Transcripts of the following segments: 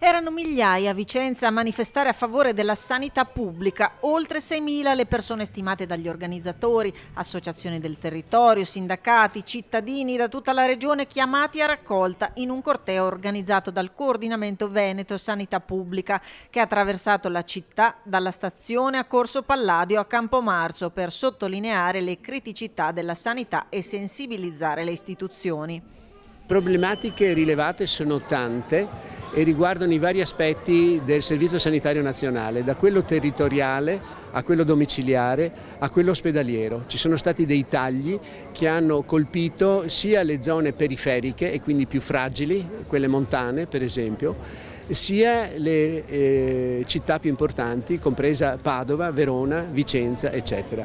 Erano migliaia a Vicenza a manifestare a favore della sanità pubblica, oltre 6.000 le persone stimate dagli organizzatori, associazioni del territorio, sindacati, cittadini da tutta la regione chiamati a raccolta in un corteo organizzato dal Coordinamento Veneto Sanità Pubblica che ha attraversato la città dalla stazione a Corso Palladio a Campomarzo per sottolineare le criticità della sanità e sensibilizzare le istituzioni. Problematiche rilevate sono tante e riguardano i vari aspetti del Servizio Sanitario Nazionale, da quello territoriale a quello domiciliare a quello ospedaliero. Ci sono stati dei tagli che hanno colpito sia le zone periferiche e quindi più fragili, quelle montane per esempio, sia le città più importanti, compresa Padova, Verona, Vicenza, eccetera.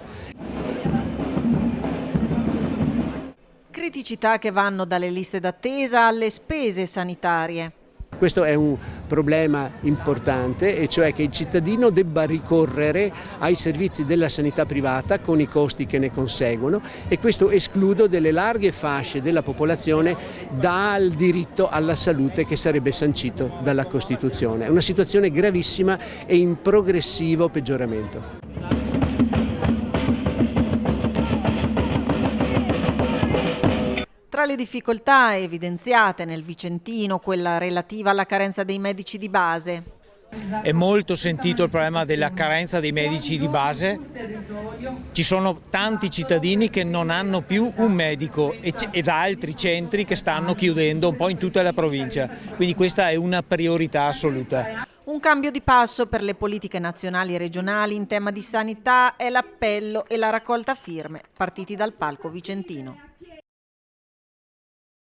Criticità che vanno dalle liste d'attesa alle spese sanitarie. Questo è un problema importante, e cioè che il cittadino debba ricorrere ai servizi della sanità privata con i costi che ne conseguono, e questo esclude delle larghe fasce della popolazione dal diritto alla salute che sarebbe sancito dalla Costituzione. È una situazione gravissima e in progressivo peggioramento. Tra le difficoltà evidenziate nel Vicentino, quella relativa alla carenza dei medici di base. È molto sentito il problema della carenza dei medici di base. Ci sono tanti cittadini che non hanno più un medico ed altri centri che stanno chiudendo un po' in tutta la provincia, quindi questa è una priorità assoluta. Un cambio di passo per le politiche nazionali e regionali in tema di sanità è l'appello e la raccolta firme partiti dal palco vicentino.